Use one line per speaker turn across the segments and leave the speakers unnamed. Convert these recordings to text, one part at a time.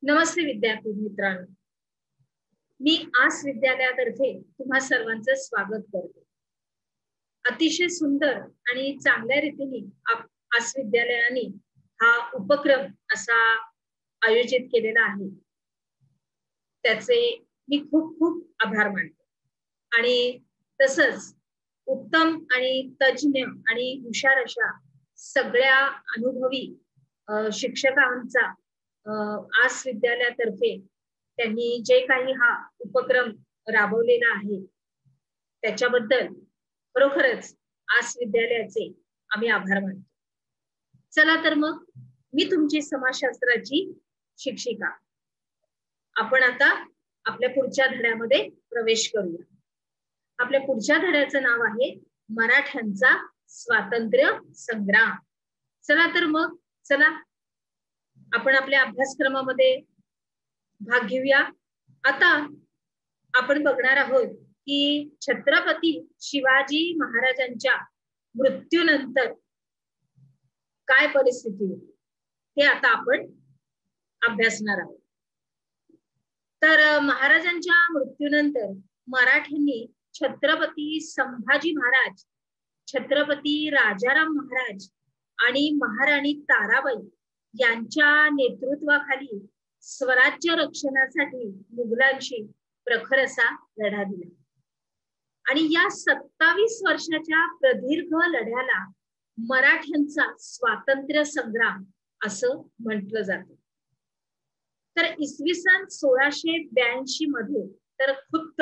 नमस्ते विद्यार्थी मित्रांनो, मी आस विद्यालयातर्फे तुम्हा सर्वांचं स्वागत करते. अतिशय सुंदर आणि चांगल्या रीतीने आस विद्यालयाने हा उपक्रम असा आयोजित केलेला आहे. त्याचे मी खूप खूप आभार मानते. आणि तसंच उत्तम आणि तज्ञ आणि हुशार अशा सगळ्या अनुभवी शिक्षकांचा आस विद्यालयातर्फे त्यांनी जे काही हा उपक्रम राबवलेला आहे त्याच्याबद्दल खरोखरच आस विद्यालयाचे आम्ही आभार मानतो. चला तर मग मी तुमची समाजशास्त्राची शिक्षिका. आपण आता आपल्या पुढच्या धड्यामध्ये प्रवेश करूया. आपल्या पुढच्या धड्याचं नाव आहे मराठ्यांचा स्वातंत्र्य संग्राम. चला तर मग चला आपण आपल्या अभ्यासक्रमामध्ये भाग घेऊया. आता आपण बघणार आहोत की छत्रपती शिवाजी महाराजांच्या मृत्यूनंतर काय परिस्थिती होती हे आता आपण अभ्यासणार आहोत. तर महाराजांच्या मृत्यूनंतर मराठ्यांनी छत्रपती संभाजी महाराज, छत्रपती राजाराम महाराज आणि महाराणी ताराबाई यांच्या नेतृत्वाखाली स्वराज्य रक्षणासाठी मुघलांशी प्रखर असा लढा दिला. आणि या 27 वर्षाच्या प्रदीर्घ लढ्याला मराठ्यांचा स्वातंत्र्य संग्राम असं म्हटलं जातं. तर इसवी सन 1682 मध्ये तर खुद्द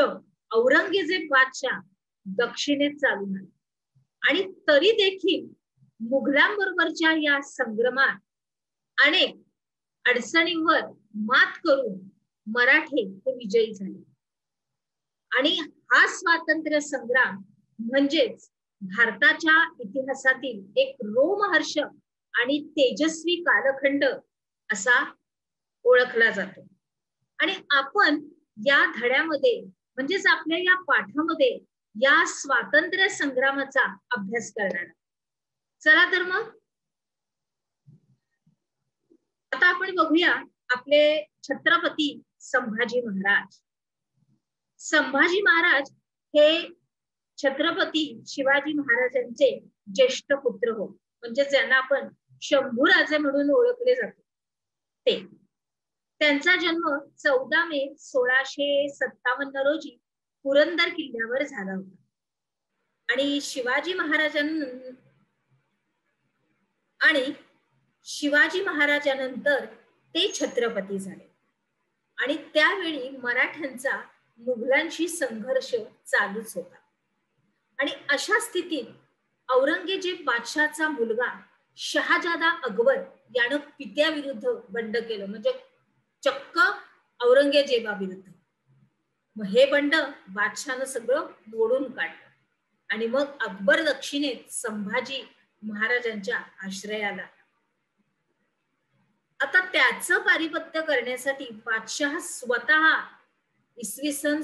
औरंगजेब बादशाह दक्षिणेत चालून आले आणि तरी देखील मुघलांबरोबरच्या या संग्रामात अनेक अडचणींवर मात करून मराठे हे विजयी झाले. आणि हा स्वातंत्र्य संग्राम म्हणजेच भारताच्या इतिहासातील एक रोमहर्षक आणि तेजस्वी कालखंड असा ओळखला जातो. आणि आपण या धड्यामध्ये म्हणजेच आपल्या या पाठामध्ये या स्वातंत्र्य संग्रामाचा अभ्यास करणार. चला तर मग आता आपण बघूया आपले छत्रपती संभाजी महाराज. संभाजी महाराज हे छत्रपती शिवाजी महाराजांचे ज्येष्ठ पुत्र होत, म्हणजे ज्यांना आपण शंभूराजे म्हणून ओळखले जाते ते. त्यांचा जन्म 14 मे 1657 रोजी पुरंदर किल्ल्यावर झाला होता. आणि शिवाजी महाराजानंतर ते छत्रपती झाले. आणि त्यावेळी मराठ्यांचा मुघलांशी संघर्ष चालूच होता. आणि अशा स्थितीत औरंगजेब बादशाहचा मुलगा शहाजादा अकबर यानं पित्याविरुद्ध बंड केलं, म्हणजे चक्क औरंगजेबाविरुद्ध. मग हे बंड बादशाहनं सगळं मोडून काढलं. आणि मग अकबर दक्षिणेत संभाजी महाराजांच्या आश्रयाला. आता त्याचं पारिपत्य करण्यासाठी बादशाह स्वतः इसवी सन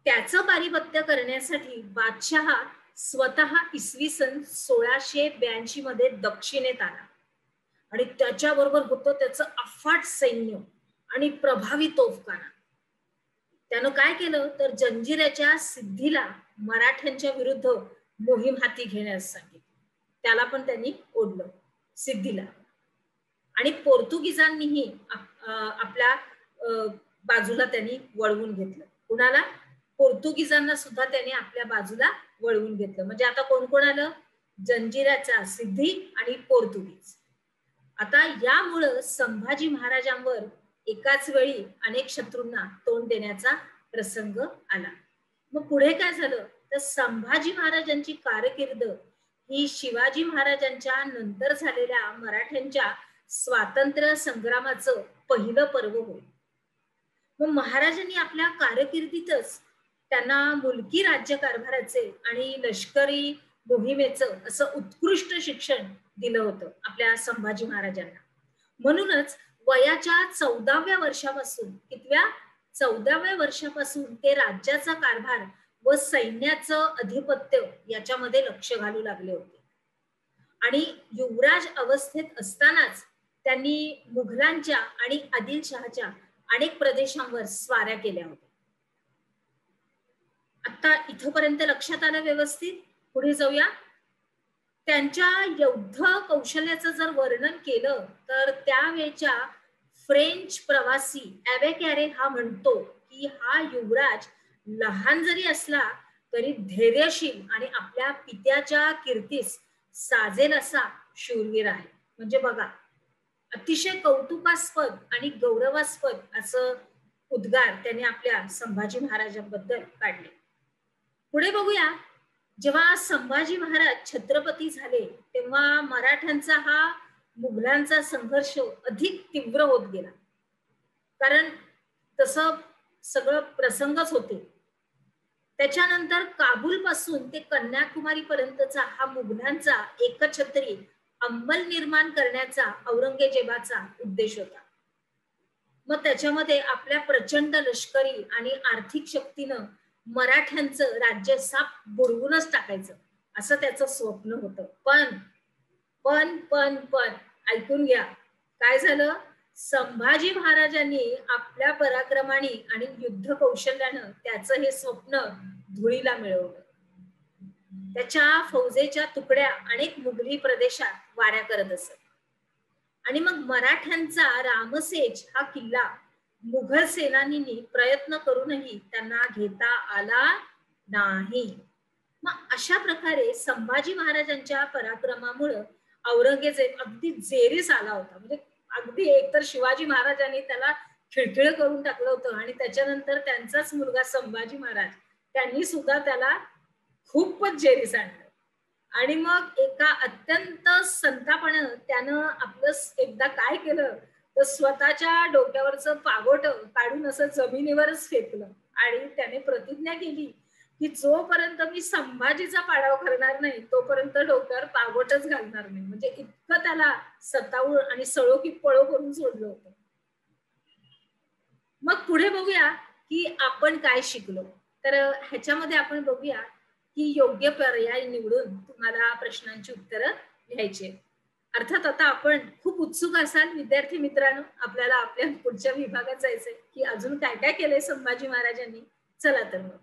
त्याचं पारिपत्य करण्यासाठी बादशाह स्वतः इसवी सन 1682 मध्ये दक्षिणेत आला. आणि त्याच्याबरोबर होतं त्याचं अफाट सैन्य आणि प्रभावी तोफखाना. त्यानं काय केलं तर जंजिऱ्याच्या सिद्धीला मराठ्यांच्या विरुद्ध मोहीम हाती घेण्यास सांगितलं. त्याला पण त्यांनी ओढलं सिद्धीला. आणि पोर्तुगीजांनीही आपल्या बाजूला त्यांनी वळवून घेतलं. कुणाला? पोर्तुगीजांना सुद्धा त्यांनी आपल्या बाजूला वळवून घेतलं. म्हणजे आता कोण कोण आलं? जंजिऱ्याचा सिद्धी आणि पोर्तुगीज. आता यामुळं संभाजी महाराजांवर एकाच वेळी अनेक शत्रूंना तोंड देण्याचा प्रसंग आला. मग पुढे काय झालं तर संभाजी महाराजांची कारकीर्द ही शिवाजी महाराजांच्या नंतर झालेल्या मराठ्यांच्या स्वातंत्र्य संग्रामाचं पहिलं पर्व होय. मग महाराजांनी आपल्या कारकिर्दीतच त्यांना मुलकी राज्यकारभाराचे आणि लष्करी मोहिमेचं असं उत्कृष्ट शिक्षण दिलं होतं आपल्या संभाजी महाराजांना. म्हणूनच वयाच्या 14व्या वर्षापासून 14व्या वर्षापासून ते राज्याचा कारभार व सैन्याचं अधिपत्य याच्यामध्ये लक्ष घालू लागले होते. आणि युवराज अवस्थेत असतानाच त्यांनी मुघलांच्या आणि आदिलशहाच्या अनेक प्रदेशांवर स्वाऱ्या केल्या होत्या. आता इथपर्यंत लक्षात आलं व्यवस्थित? पुढे जाऊया. त्यांच्या युद्ध कौशल्याचं जर वर्णन केलं तर त्यावेळच्या फ्रेंच प्रवासी ॲबेकॅरे हा म्हणतो की हा युवराज लहान जरी असला तरी धैर्यशील आणि आपल्या पित्याच्या कीर्तीस साजेल असा शूरवीर आहे. म्हणजे बघा, अतिशय कौतुकास्पद आणि गौरवास्पद असं उद्गार त्यांनी आपल्या संभाजी महाराजांबद्दल काढले. पुढे बघूया. जेव्हा संभाजी महाराज छत्रपती झाले तेव्हा मराठ्यांचा हा मुघलांचा संघर्ष अधिक तीव्र होत गेला. कारण तसं सगळं प्रसंगच होते. त्याच्यानंतर काबूल पासून ते कन्याकुमारी पर्यंतचा हा मुघलांचा एकछत्री अंमल निर्माण करण्याचा औरंगजेबाचा उद्देश होता. मग त्याच्यामध्ये आपल्या प्रचंड लष्करी आणि आर्थिक शक्तीनं मराठ्यांचं राज्य साप बुडवूनच टाकायचं असं त्याचं स्वप्न होतं. पण पण पण पण ऐकून घ्या, काय झालं? संभाजी महाराजांनी आपल्या पराक्रमाने आणि युद्ध कौशल्यानं त्याचं हे स्वप्न धुळीला मिळवलं. त्याच्या फौजेच्या तुकड्या अनेक मुघली प्रदेशात वाऱ्या करत असत आणि मग मराठ्यांचा रामसेज हा किल्ला मुघल सेनानींनी प्रयत्न करूनही त्यांना घेता आला नाही. मग अशा प्रकारे संभाजी महाराजांच्या पराक्रमामुळे औरंगजेब अगदी जेरीस आला होता. म्हणजे अगदी एकतर शिवाजी महाराजांनी त्याला खिळखिळ करून टाकलं होतं आणि त्याच्यानंतर त्यांचाच मुलगा संभाजी महाराज त्यांनी सुद्धा त्याला खूपच जेरीस आणलं. आणि मग एका अत्यंत संतापानं त्यानं आपलं एकदा काय केलं तर स्वतःच्या डोक्यावरचं पागोट काढून असं जमिनीवरच फेकलं आणि त्याने प्रतिज्ञा केली की जोपर्यंत मी संभाजीचा पाडाव करणार नाही तोपर्यंत डोक्यावर पागोटच घालणार नाही. म्हणजे इतकं त्याला सतावून आणि सळो की पळो करून सोडलं होतं. मग पुढे बघूया की आपण काय शिकलो. तर ह्याच्यामध्ये आपण बघूया की योग्य पर्याय निवडून तुम्हाला प्रश्नांची उत्तरं लिहायची. अर्थात आता आपण खूप उत्सुक असाल विद्यार्थी मित्रांनो, आपल्याला आपल्या पुढच्या विभागात जायचंय की अजून काय काय केलंय संभाजी महाराजांनी. चला तर मग